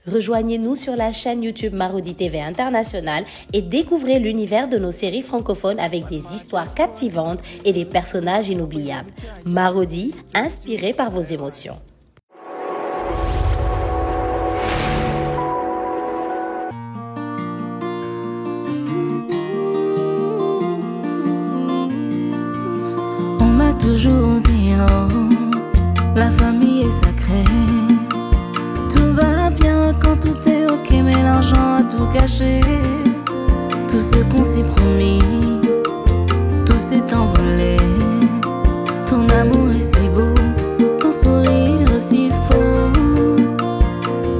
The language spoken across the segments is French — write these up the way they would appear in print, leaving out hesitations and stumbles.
Rejoignez-nous sur la chaîne YouTube Marodi TV International et découvrez l'univers de nos séries francophones avec des histoires captivantes et des personnages inoubliables. Marodi, inspiré par vos émotions. On m'a toujours dit, oh, la famille est sacrée. Tout va bien quand tout est ok, mais l'argent a tout gâché. Tout ce qu'on s'est promis, tout s'est envolé. Ton amour est si beau, ton sourire aussi faux.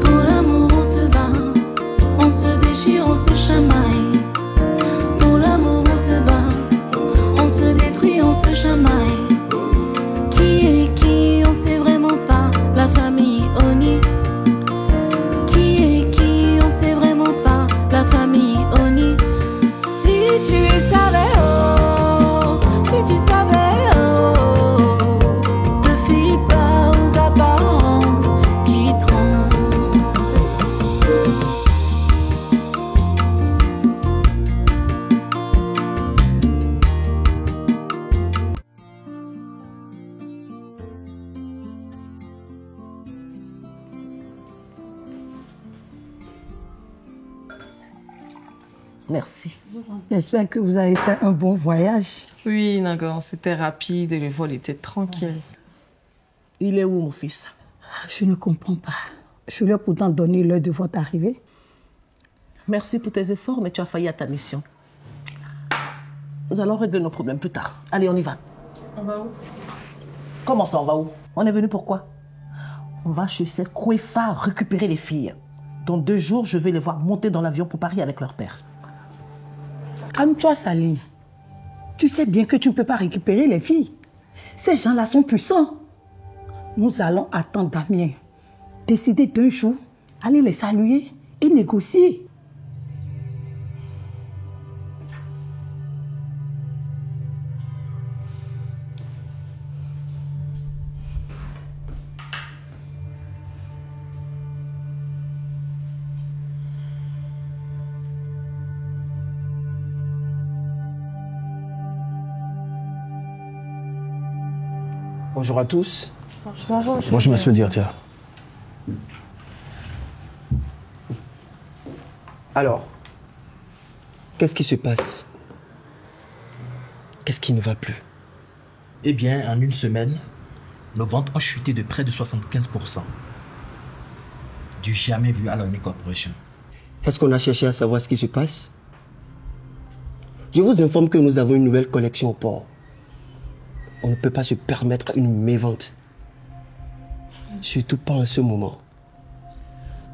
Pour l'amour on se bat, on se déchire, on se chamaille. Pour l'amour on se bat, on se détruit, on se chamaille. Qui est qui, on sait vraiment pas. La famille Oni. La famille Oni. Si tu savais, oh, si tu savais, oh, ne fie pas aux apparences qui trompent. Merci. J'espère que vous avez fait un bon voyage. Oui, Nagon, c'était rapide et le vol était tranquille. Il est où, mon fils? Je ne comprends pas. Je lui ai pourtant donné l'heure de votre arrivée. Merci pour tes efforts, mais tu as failli à ta mission. Nous allons régler nos problèmes plus tard. Allez, on y va. On va où? Comment ça, on va où? On est venu pourquoi? On va chez cette Kouefa récupérer les filles. Dans 2 jours, je vais les voir monter dans l'avion pour Paris avec leur père. Calme-toi, Sally. Tu sais bien que tu ne peux pas récupérer les filles. Ces gens-là sont puissants. Nous allons attendre Damien. Décider d'un jour, aller les saluer et négocier. Bonjour à tous. Bonjour, Moi, je me suis dire, tiens. Alors, qu'est-ce qui se passe? Qu'est-ce qui ne va plus? Eh bien, en 1 semaine, nos ventes ont chuté de près de 75%. Du jamais vu à la Oni Corporation. Est-ce qu'on a cherché à savoir ce qui se passe? Je vous informe que nous avons une nouvelle collection au port. On ne peut pas se permettre une mévente. Surtout pas en ce moment.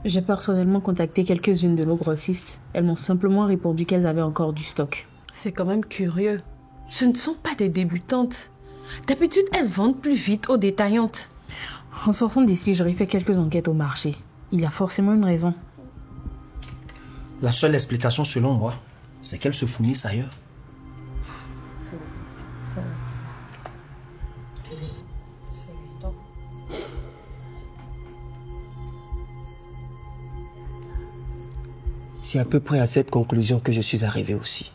J'ai personnellement contacté quelques-unes de nos grossistes. Elles m'ont simplement répondu qu'elles avaient encore du stock. C'est quand même curieux. Ce ne sont pas des débutantes. D'habitude, elles vendent plus vite aux détaillantes. En sortant d'ici, j'aurais fait quelques enquêtes au marché. Il y a forcément une raison. La seule explication, selon moi, c'est qu'elles se fournissent ailleurs. C'est à peu près à cette conclusion que je suis arrivé aussi.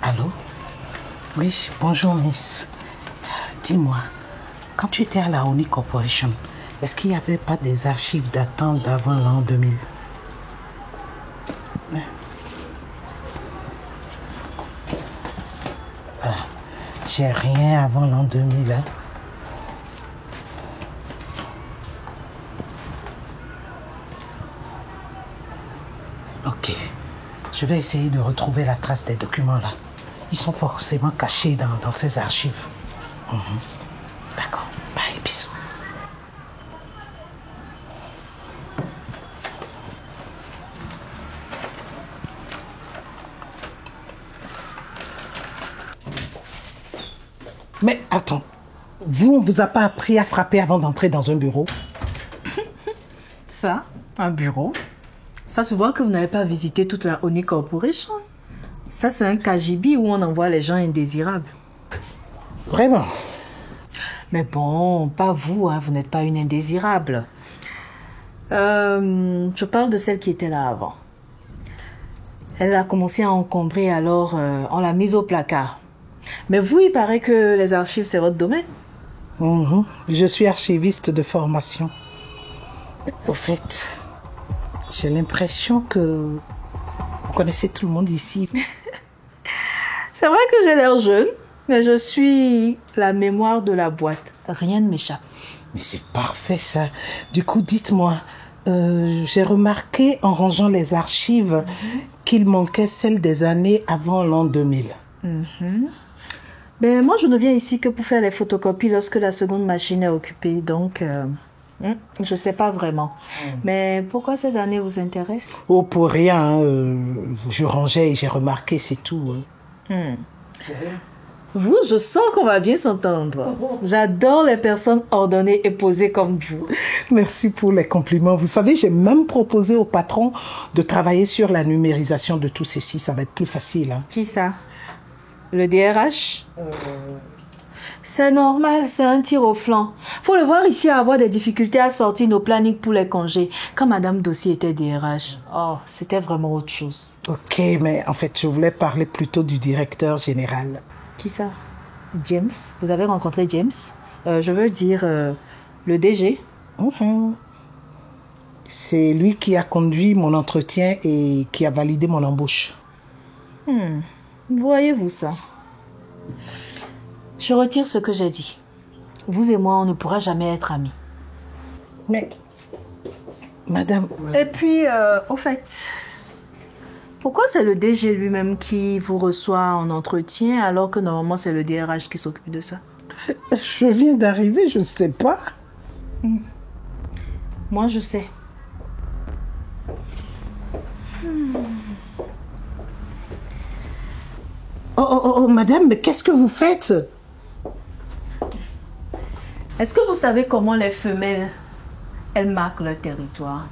Allô? Oui, bonjour Miss. Dis-moi, quand tu étais à la Oni Corporation, Est-ce qu'il n'y avait pas des archives datant d'avant l'an 2000? J'ai rien avant l'an 2000. Hein. Ok. Je vais essayer de retrouver la trace des documents là. Ils sont forcément cachés dans ces archives. D'accord. Bye, bisous. Mais attends, on ne vous a pas appris à frapper avant d'entrer dans un bureau? Ça, un bureau. Ça se voit que vous n'avez pas visité toute la Oni Corporation. Ça, c'est un KGB où on envoie les gens indésirables. Vraiment? Mais bon, pas vous, hein, vous n'êtes pas une indésirable. Je parle de celle qui était là avant. Elle a commencé à encombrer, alors on l'a mise au placard. Mais vous, il paraît que les archives, c'est votre domaine. Je suis archiviste de formation. Au fait, j'ai l'impression que vous connaissez tout le monde ici. C'est vrai que j'ai l'air jeune, mais je suis la mémoire de la boîte. Rien ne m'échappe. Mais c'est parfait ça. Du coup, dites-moi, j'ai remarqué en rangeant les archives qu'il manquait celles des années avant l'an 2000. Ben, moi, je ne viens ici que pour faire les photocopies lorsque la seconde machine est occupée. Donc, je ne sais pas vraiment. Mais pourquoi ces années vous intéressent? Oh, pour rien. Hein, je rangeais et j'ai remarqué, c'est tout. Vous, je sens qu'on va bien s'entendre. J'adore les personnes ordonnées et posées comme vous. Merci pour les compliments. Vous savez, j'ai même proposé au patron de travailler sur la numérisation de tout ceci. Ça va être plus facile. Hein. Qui ça? Le DRH? C'est normal, c'est un tir au flanc. Faut le voir ici avoir des difficultés à sortir nos plannings pour les congés. Quand Madame Dossier était DRH, oh, c'était vraiment autre chose. Ok, mais en fait, je voulais parler plutôt du directeur général. Qui ça? James? Vous avez rencontré James? Je veux dire, le DG? C'est lui qui a conduit mon entretien et qui a validé mon embauche. Voyez-vous ça? Je retire ce que j'ai dit. Vous et moi, on ne pourra jamais être amis. Mais, madame... Et puis, au fait, pourquoi c'est le DG lui-même qui vous reçoit en entretien alors que normalement c'est le DRH qui s'occupe de ça? Je viens d'arriver, je ne sais pas. Moi, je sais. Oh, madame, mais qu'est-ce que vous faites? Est-ce que vous savez comment les femelles, elles marquent leur territoire?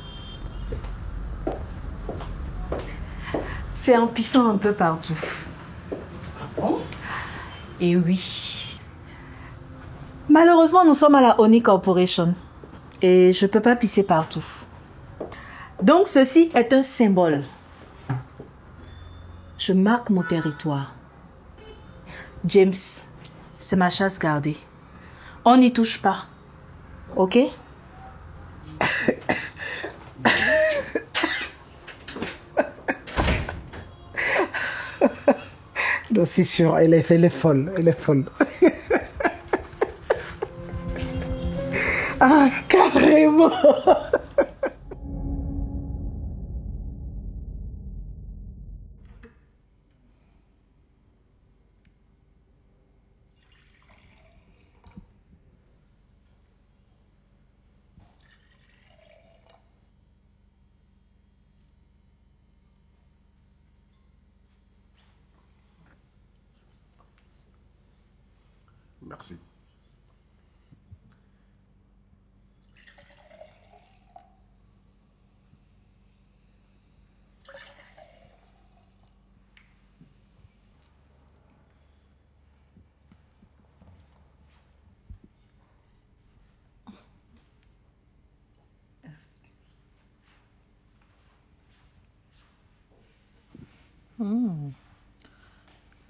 C'est en pissant un peu partout. Ah bon? Et oui. Malheureusement, nous sommes à la Oni Corporation. Et je ne peux pas pisser partout. Donc, ceci est un symbole. Je marque mon territoire. James, c'est ma chasse gardée. On n'y touche pas. Ok? Non, c'est sûr, elle est folle, elle est folle. Ah, carrément! Merci.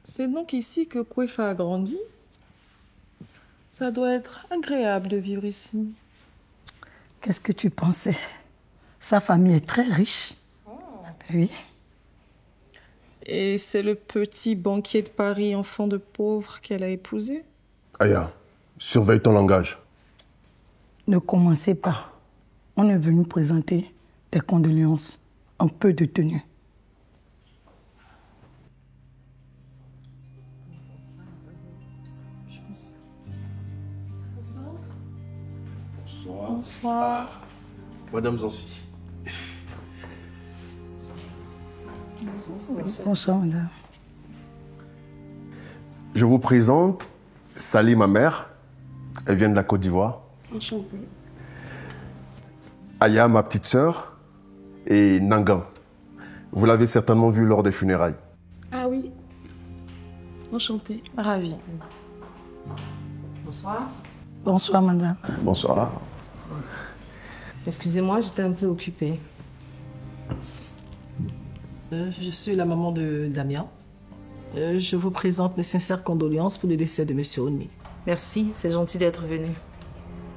C'est donc ici que Kwefa a grandi? Ça doit être agréable de vivre ici. Qu'est-ce que tu pensais? Sa famille est très riche. Oui. Et c'est le petit banquier de Paris, enfant de pauvre, qu'elle a épousé? Aya, surveille ton langage. Ne commencez pas. On est venu présenter tes condoléances. Un peu de tenue. Bonsoir. Bonsoir. Madame Zancy. Bonsoir, madame. Je vous présente Sally, ma mère. Elle vient de la Côte d'Ivoire. Enchantée. Aya, ma petite sœur. Et Nangan. Vous l'avez certainement vu lors des funérailles. Ah oui. Enchantée. Ravie. Bonsoir. Bonsoir, madame. Bonsoir. Excusez-moi, j'étais un peu occupée. Je suis la maman de Damien. Je vous présente mes sincères condoléances pour le décès de Monsieur Oni. Merci, c'est gentil d'être venu.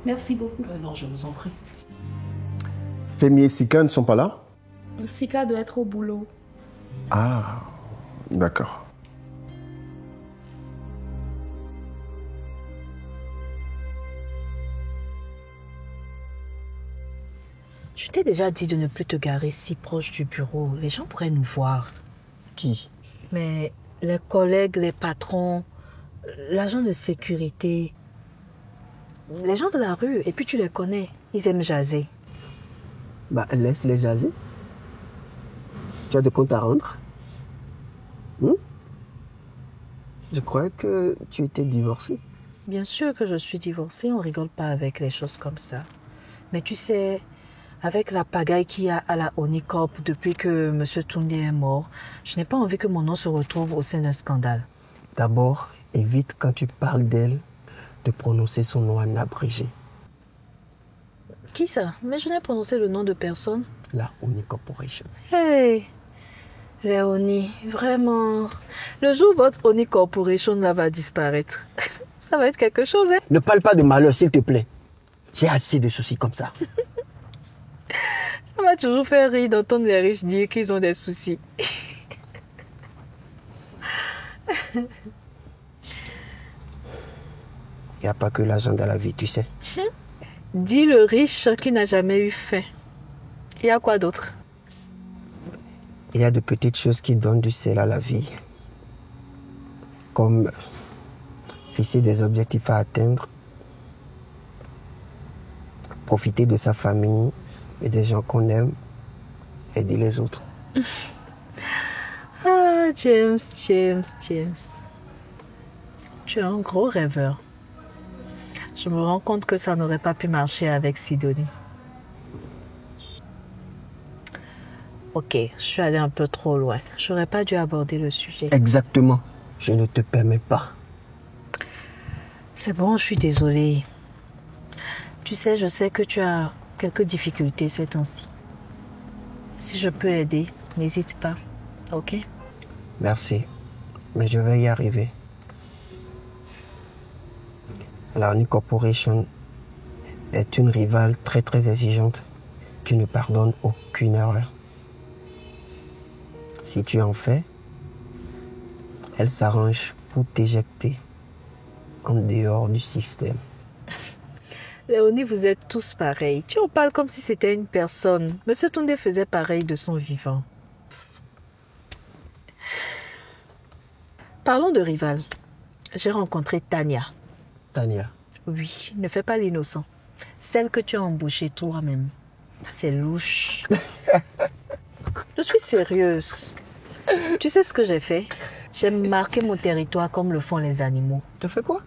Merci beaucoup. Non, je vous en prie. Femi et Sika ne sont pas là? Sika doit être au boulot. Ah, d'accord. Je t'ai déjà dit de ne plus te garer si proche du bureau. Les gens pourraient nous voir. Qui? Mais les collègues, les patrons, l'agent de sécurité, les gens de la rue, et puis tu les connais, ils aiment jaser. Bah, laisse-les jaser. Tu as de comptes à rendre? Je crois que tu étais divorcée. Bien sûr que je suis divorcée, on rigole pas avec les choses comme ça. Mais tu sais, avec la pagaille qu'il y a à la Onicorp depuis que M. Toundé est mort, je n'ai pas envie que mon nom se retrouve au sein d'un scandale. D'abord, évite quand tu parles d'elle de prononcer son nom en abrégé. Qui ça? Mais je n'ai prononcé le nom de personne. La Oni Corporation. Hey, Léonie, vraiment. Le jour où votre Oni Corporation là va disparaître, ça va être quelque chose, hein? Ne parle pas de malheur, s'il te plaît. J'ai assez de soucis comme ça. Ça m'a toujours fait rire d'entendre les riches dire qu'ils ont des soucis. Il n'y a pas que l'argent dans la vie, tu sais. Dis le riche qui n'a jamais eu faim. Il y a quoi d'autre? Il y a de petites choses qui donnent du sel à la vie. Comme fixer des objectifs à atteindre, profiter de sa famille et des gens qu'on aime, aider les autres. Ah, James. Tu es un gros rêveur. Je me rends compte que ça n'aurait pas pu marcher avec Sidonie. Ok, je suis allée un peu trop loin. J'aurais pas dû aborder le sujet. Exactement. Je ne te permets pas. C'est bon, je suis désolée. Tu sais, je sais que tu as quelques difficultés ces temps-ci. Si je peux aider, n'hésite pas. Ok? Merci. Mais je vais y arriver. La Oni Corporation est une rivale très très exigeante qui ne pardonne aucune erreur. Si tu en fais, elle s'arrange pour t'éjecter en dehors du système. Léonie, vous êtes tous pareils. Tu en parles comme si c'était une personne. Monsieur Toundé faisait pareil de son vivant. Parlons de rival. J'ai rencontré Tania. Tania? Oui, ne fais pas l'innocent. Celle que tu as embauchée toi-même. C'est louche. Je suis sérieuse. Tu sais ce que j'ai fait? J'ai marqué mon territoire comme le font les animaux. Tu fais quoi?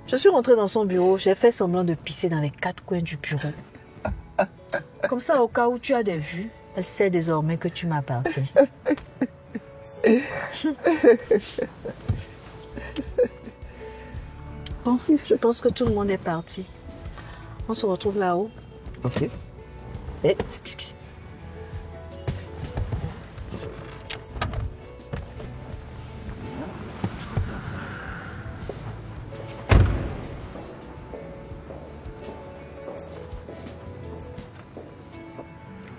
Je suis rentrée dans son bureau, j'ai fait semblant de pisser dans les 4 coins du bureau. Comme ça, au cas où tu as des vues, elle sait désormais que tu m'appartiens. Bon, je pense que tout le monde est parti. On se retrouve là-haut. Ok. Et...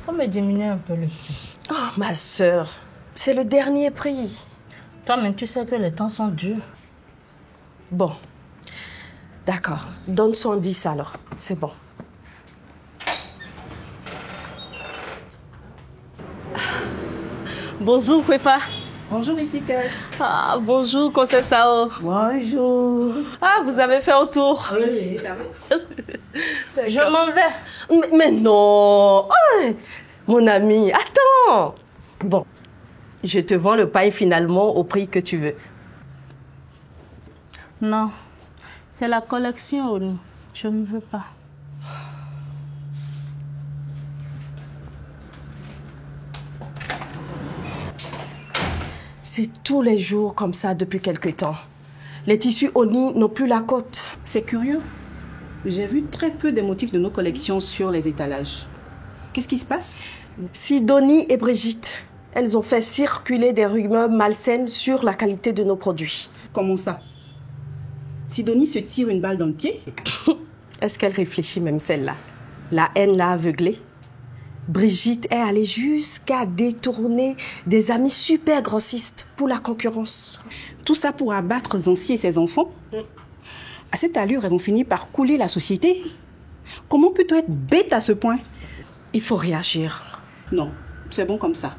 Faut me diminuer un peu le prix. Oh, ma sœur, c'est le dernier prix. Toi-même, tu sais que les temps sont durs. Bon. D'accord. Donne 110 alors. C'est bon. Bonjour, Kwefa. Bonjour, ici Kate. Ah, bonjour, Conseil Sao. Bonjour. Ah, vous avez fait un tour. Oui, ça va. Je m'en vais. Mais non. Oh, mon ami, attends. Bon, je te vends le pain finalement au prix que tu veux. Non, c'est la collection, Oni. Je ne veux pas. C'est tous les jours comme ça depuis quelque temps. Les tissus Oni n'ont plus la cote. C'est curieux. J'ai vu très peu des motifs de nos collections sur les étalages. Qu'est-ce qui se passe? Sidonie et Brigitte, elles ont fait circuler des rumeurs malsaines sur la qualité de nos produits. Comment ça? Sidonie se tire une balle dans le pied? Est-ce qu'elle réfléchit même celle-là? La haine l'a aveuglée. Brigitte est allée jusqu'à détourner des amis super grossistes pour la concurrence. Tout ça pour abattre Zancy et ses enfants? À cette allure, elles vont finir par couler la société. Comment peut-on être bête à ce point? Il faut réagir. Non, c'est bon comme ça.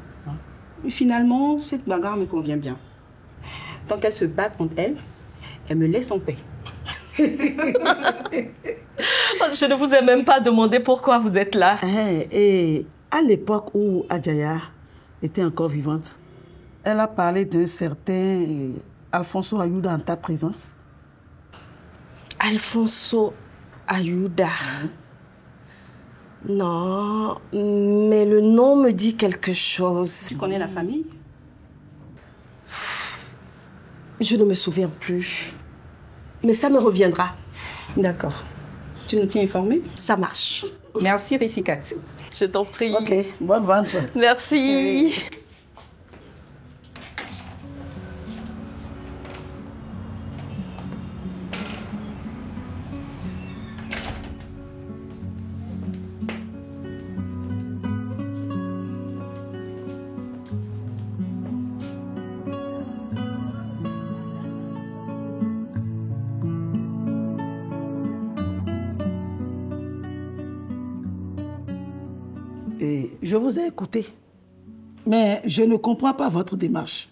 Et finalement, cette bagarre me convient bien. Tant qu'elles se battent entre elles, elles me laissent en paix. Je ne vous ai même pas demandé pourquoi vous êtes là. Et à l'époque où Adjaya était encore vivante, elle a parlé d'un certain Alfonso Ayuda en ta présence. Alfonso Ayuda. Non, mais le nom me dit quelque chose. Tu connais la famille? Je ne me souviens plus. Mais ça me reviendra. D'accord. Tu nous tiens informés? Ça marche. Merci, Ressicat. Je t'en prie. Ok, bonne vente. Merci. Et je vous ai écouté, mais je ne comprends pas votre démarche.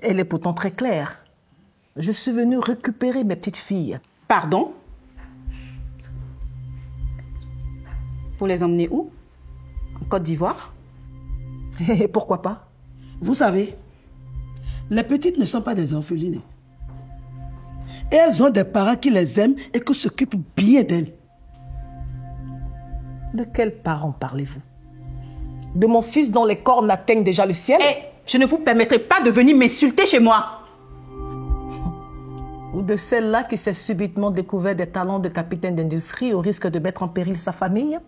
Elle est pourtant très claire. Je suis venue récupérer mes petites filles. Pardon? Pour les emmener où? En Côte d'Ivoire? Et pourquoi pas? Vous savez, les petites ne sont pas des orphelines. Et elles ont des parents qui les aiment et qui s'occupent bien d'elles. De quels parents parlez-vous? De mon fils dont les cornes atteignent déjà le ciel? Je ne vous permettrai pas de venir m'insulter chez moi. Ou de celle-là qui s'est subitement découvert des talents de capitaine d'industrie au risque de mettre en péril sa famille?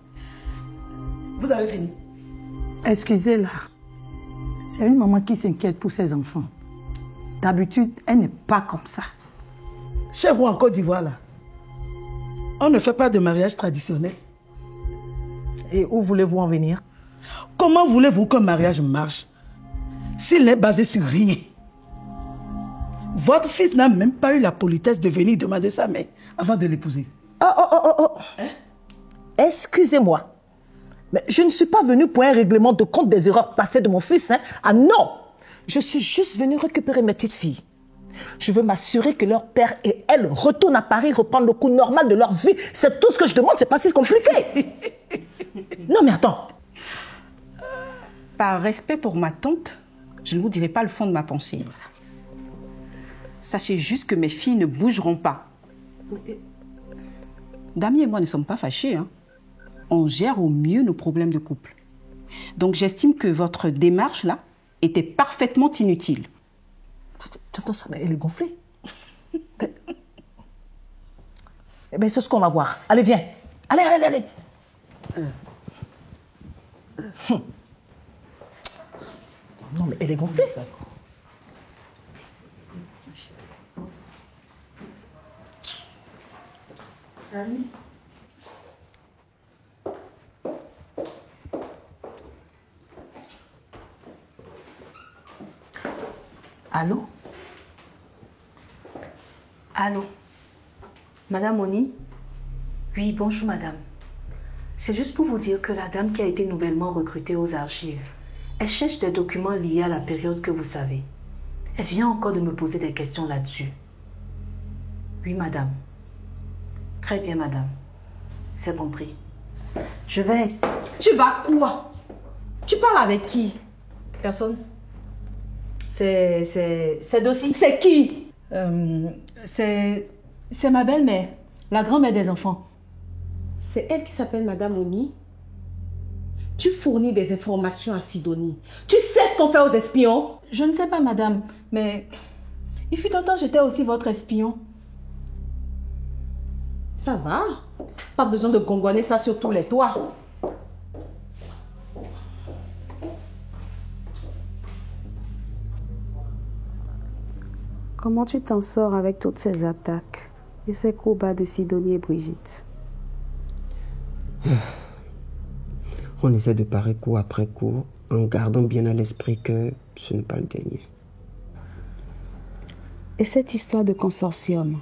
Vous avez fini? Excusez-la. C'est une maman qui s'inquiète pour ses enfants. D'habitude, elle n'est pas comme ça. Chez vous en Côte d'Ivoire, là, on ne fait pas de mariage traditionnel. Et où voulez-vous en venir? Comment voulez-vous qu'un mariage marche s'il n'est basé sur rien? Votre fils n'a même pas eu la politesse de venir demander sa main avant de l'épouser. Oh. Hein? Excusez-moi. Mais je ne suis pas venue pour un règlement de compte des erreurs passées de mon fils. Hein? Ah non! Je suis juste venue récupérer mes petites filles. Je veux m'assurer que leur père et elle retournent à Paris, reprendre le cours normal de leur vie. C'est tout ce que je demande, c'est pas si compliqué. Non mais attends. Par respect pour ma tante, je ne vous dirai pas le fond de ma pensée. Sachez juste que mes filles ne bougeront pas. Dami et moi ne sommes pas fâchés. Hein. On gère au mieux nos problèmes de couple. Donc j'estime que votre démarche là était parfaitement inutile. Attends, ça, mais elle est gonflée. Eh bien, c'est ce qu'on va voir. Allez, viens. Allez. Non, mais elle est gonflée. Salut. Allô? Allô? Madame Oni? Oui, bonjour madame. C'est juste pour vous dire que la dame qui a été nouvellement recrutée aux archives, elle cherche des documents liés à la période que vous savez. Elle vient encore de me poser des questions là-dessus. Oui, madame. Très bien, madame. C'est compris. Je vais... Tu vas quoi? Tu parles avec qui? Personne. C'est Dossi. C'est qui? C'est ma belle-mère, la grand-mère des enfants. C'est elle qui s'appelle Madame Oni. Tu fournis des informations à Sidonie. Tu sais ce qu'on fait aux espions? Je ne sais pas, madame, mais il fut un temps j'étais aussi votre espion. Ça va. Pas besoin de gongonner ça sur tous les toits. Comment tu t'en sors avec toutes ces attaques et ces coups bas de Sidonie et Brigitte? On essaie de parer coup après coup en gardant bien à l'esprit que ce n'est pas le dernier. Et cette histoire de consortium,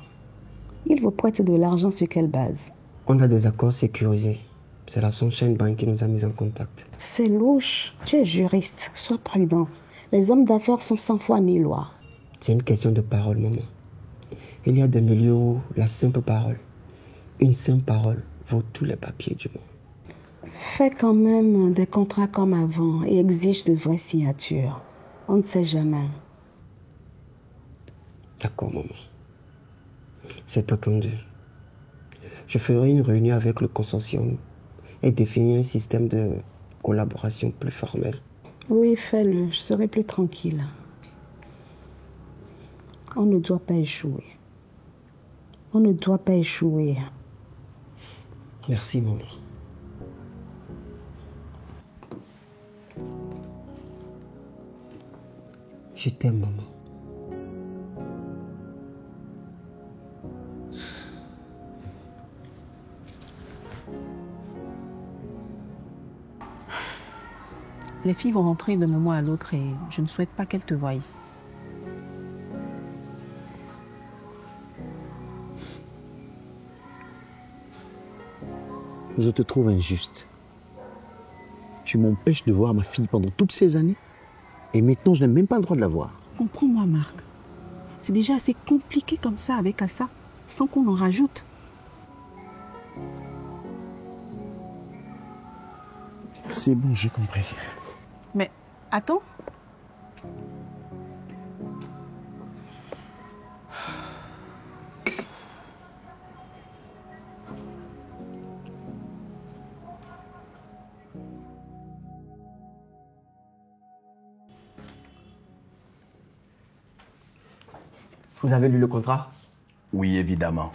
ils vous prêtent de l'argent sur quelle base? On a des accords sécurisés. C'est la Sunshine Bank qui nous a mis en contact. C'est louche. Tu es juriste. Sois prudent. Les hommes d'affaires sont sans foi ni loi. C'est une question de parole, maman. Il y a des milieux où la simple parole, une simple parole, vaut tous les papiers du monde. Fais quand même des contrats comme avant et exige de vraies signatures. On ne sait jamais. D'accord, maman. C'est entendu. Je ferai une réunion avec le consortium et définir un système de collaboration plus formel. Oui, fais-le. Je serai plus tranquille. On ne doit pas échouer. On ne doit pas échouer. Merci, maman. Je t'aime, maman. Les filles vont rentrer d'un moment à l'autre et je ne souhaite pas qu'elles te voient ici. Je te trouve injuste. Tu m'empêches de voir ma fille pendant toutes ces années et maintenant je n'ai même pas le droit de la voir. Comprends-moi, Marc. C'est déjà assez compliqué comme ça avec Assa, sans qu'on en rajoute. C'est bon, j'ai compris. Mais attends. Vous avez lu le contrat? Oui, évidemment.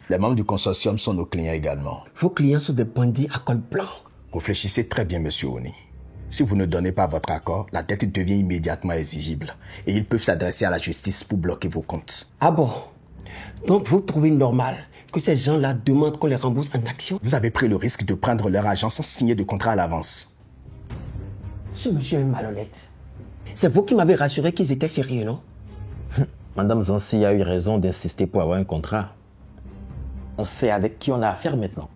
Les membres du consortium sont nos clients également. Vos clients sont des bandits à col blanc. Réfléchissez très bien, monsieur Oni. Si vous ne donnez pas votre accord, la dette devient immédiatement exigible. Et ils peuvent s'adresser à la justice pour bloquer vos comptes. Ah bon? Donc vous trouvez normal que ces gens-là demandent qu'on les rembourse en action? Vous avez pris le risque de prendre leur argent sans signer de contrat à l'avance. Ce monsieur est malhonnête. C'est vous qui m'avez rassuré qu'ils étaient sérieux, non? Madame Zansi a eu raison d'insister pour avoir un contrat. On sait avec qui on a affaire maintenant.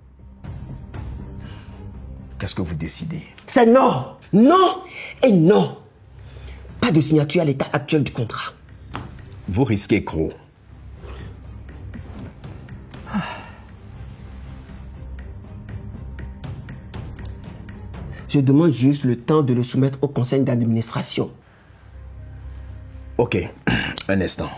Qu'est-ce que vous décidez? C'est non! Non et non! Pas de signature à l'état actuel du contrat. Vous risquez gros. Je demande juste le temps de le soumettre au conseil d'administration. Ok, un instant.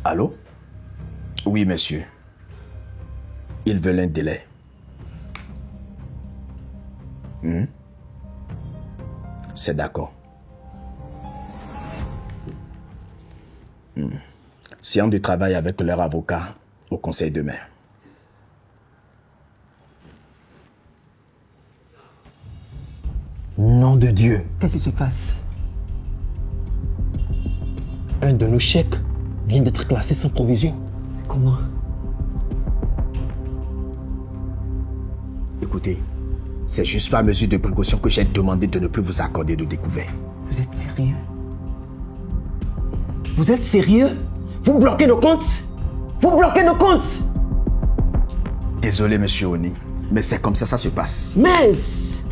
Allô? Oui, monsieur. Ils veulent un délai. C'est d'accord. Séance de travail avec leur avocat au conseil demain. Nom de Dieu! Qu'est-ce qui se passe? Un de nos chèques vient d'être classé sans provision. Comment? Écoutez, c'est juste par mesure de précaution que j'ai demandé de ne plus vous accorder de découvert. Vous êtes sérieux? Vous êtes sérieux? Vous bloquez nos comptes? Vous bloquez nos comptes? Désolé, monsieur Oni, mais c'est comme ça se passe. Mince!